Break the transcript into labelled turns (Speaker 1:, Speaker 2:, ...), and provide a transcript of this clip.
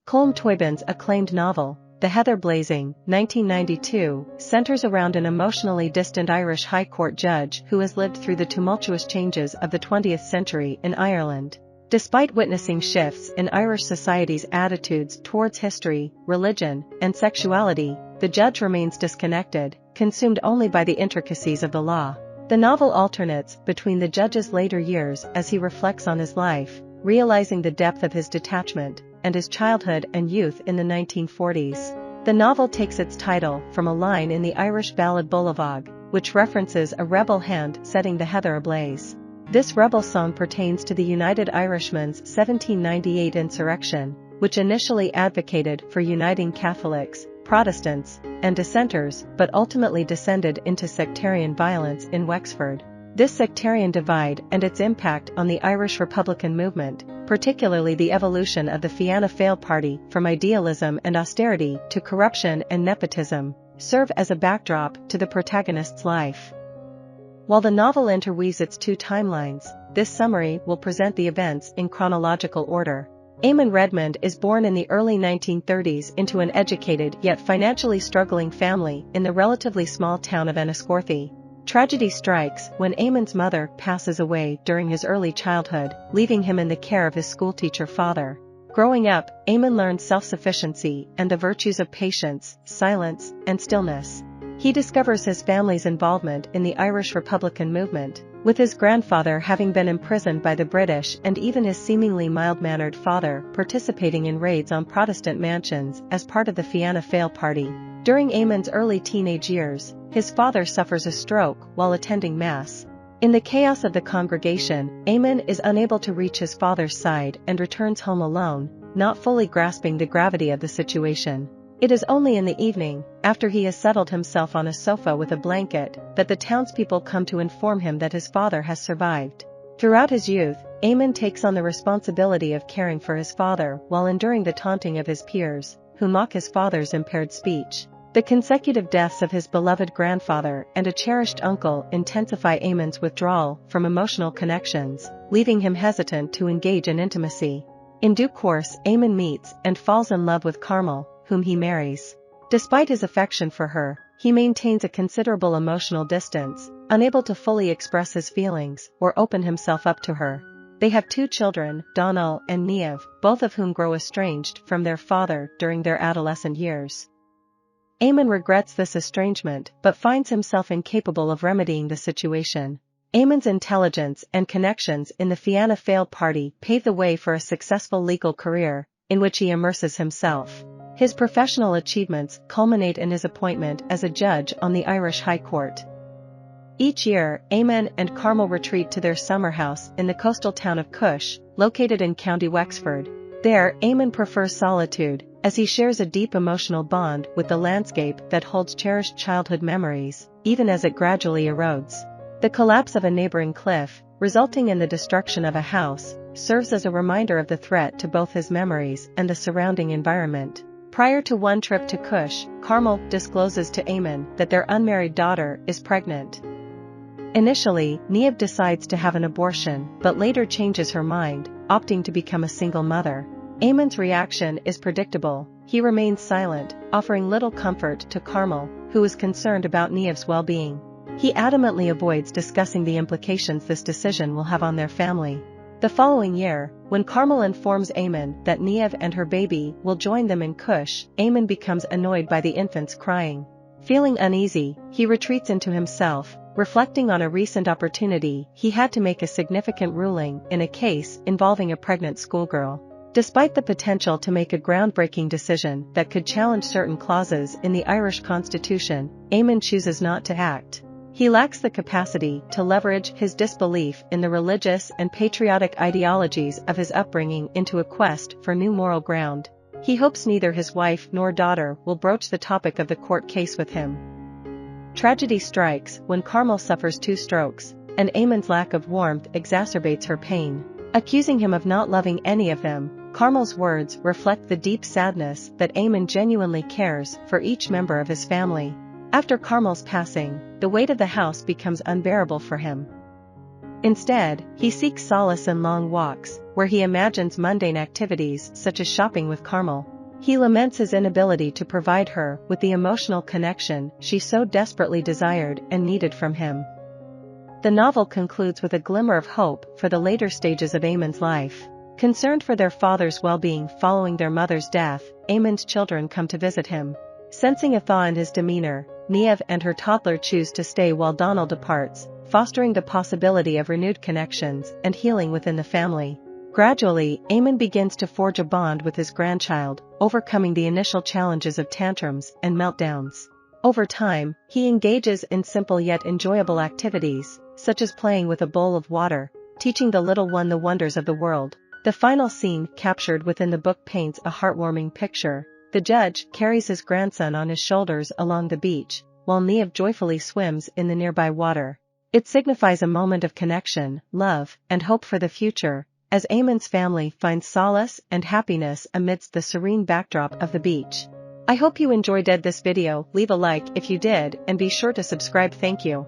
Speaker 1: Colm Tóibín's acclaimed novel, The Heather Blazing, 1992, centers around an emotionally distant Irish High Court judge who has lived through the tumultuous changes of the 20th century in Ireland. Despite witnessing shifts in Irish society's attitudes towards history, religion, and sexuality, the judge remains disconnected, consumed only by the intricacies of the law. The novel alternates between the judge's later years as he reflects on his life, realizing the depth of his detachment, and his childhood and youth in the 1940s. The novel takes its title from a line in the Irish ballad Bullavogue, which references a rebel hand setting the heather ablaze. This rebel song pertains to the United Irishmen's 1798 insurrection, which initially advocated for uniting Catholics, Protestants, and dissenters, but ultimately descended into sectarian violence in Wexford. This sectarian divide and its impact on the Irish Republican movement, particularly the evolution of the Fianna Fáil party from idealism and austerity to corruption and nepotism, serve as a backdrop to the protagonist's life. While the novel interweaves its two timelines, this summary will present the events in chronological order. Eamon Redmond is born in the early 1930s into an educated yet financially struggling family in the relatively small town of Enniscorthy. Tragedy strikes when Eamon's mother passes away during his early childhood, leaving him in the care of his schoolteacher father. Growing up, Eamon learns self-sufficiency and the virtues of patience, silence, and stillness. He discovers his family's involvement in the Irish Republican movement, with his grandfather having been imprisoned by the British and even his seemingly mild-mannered father participating in raids on Protestant mansions as part of the Fianna Fáil party. During Eamon's early teenage years, his father suffers a stroke while attending Mass. In the chaos of the congregation, Eamon is unable to reach his father's side and returns home alone, not fully grasping the gravity of the situation. It is only in the evening, after he has settled himself on a sofa with a blanket, that the townspeople come to inform him that his father has survived. Throughout his youth, Eamon takes on the responsibility of caring for his father while enduring the taunting of his peers, who mock his father's impaired speech. The consecutive deaths of his beloved grandfather and a cherished uncle intensify Eamon's withdrawal from emotional connections, leaving him hesitant to engage in intimacy. In due course, Eamon meets and falls in love with Carmel, whom he marries. Despite his affection for her, he maintains a considerable emotional distance, unable to fully express his feelings or open himself up to her. They have two children, Donal and Niamh, both of whom grow estranged from their father during their adolescent years. Eamon regrets this estrangement but finds himself incapable of remedying the situation. Eamon's intelligence and connections in the Fianna Fáil party pave the way for a successful legal career, in which he immerses himself. His professional achievements culminate in his appointment as a judge on the Irish High Court. Each year, Eamon and Carmel retreat to their summer house in the coastal town of Cush, located in County Wexford. There, Eamon prefers solitude, as he shares a deep emotional bond with the landscape that holds cherished childhood memories, even as it gradually erodes. The collapse of a neighboring cliff, resulting in the destruction of a house, serves as a reminder of the threat to both his memories and the surrounding environment. Prior to one trip to Cush, Carmel discloses to Eamon that their unmarried daughter is pregnant. Initially, Niamh decides to have an abortion but later changes her mind, opting to become a single mother. Eamon's reaction is predictable. He remains silent, offering little comfort to Carmel, who is concerned about Niamh's well-being. He adamantly avoids discussing the implications this decision will have on their family. The following year, when Carmel informs Eamon that Niamh and her baby will join them in Cush, Eamon becomes annoyed by the infant's crying. Feeling uneasy, he retreats into himself, reflecting on a recent opportunity he had to make a significant ruling in a case involving a pregnant schoolgirl. Despite the potential to make a groundbreaking decision that could challenge certain clauses in the Irish Constitution, Eamon chooses not to act. He lacks the capacity to leverage his disbelief in the religious and patriotic ideologies of his upbringing into a quest for new moral ground. He hopes neither his wife nor daughter will broach the topic of the court case with him. Tragedy strikes when Carmel suffers 2 strokes, and Eamon's lack of warmth exacerbates her pain. Accusing him of not loving any of them, Carmel's words reflect the deep sadness that Eamon genuinely cares for each member of his family. After Carmel's passing, the weight of the house becomes unbearable for him. Instead, he seeks solace in long walks, where he imagines mundane activities such as shopping with Carmel. He laments his inability to provide her with the emotional connection she so desperately desired and needed from him. The novel concludes with a glimmer of hope for the later stages of Eamon's life. Concerned for their father's well-being following their mother's death, Eamon's children come to visit him. Sensing a thaw in his demeanor, Niamh and her toddler choose to stay while Donald departs, fostering the possibility of renewed connections and healing within the family. Gradually, Eamon begins to forge a bond with his grandchild, overcoming the initial challenges of tantrums and meltdowns. Over time, he engages in simple yet enjoyable activities, such as playing with a bowl of water, teaching the little one the wonders of the world. The final scene captured within the book paints a heartwarming picture. The judge carries his grandson on his shoulders along the beach, while Niamh joyfully swims in the nearby water. It signifies a moment of connection, love, and hope for the future, as Eamon's family finds solace and happiness amidst the serene backdrop of the beach. I hope you enjoyed this video. Leave a like if you did and be sure to subscribe. Thank you.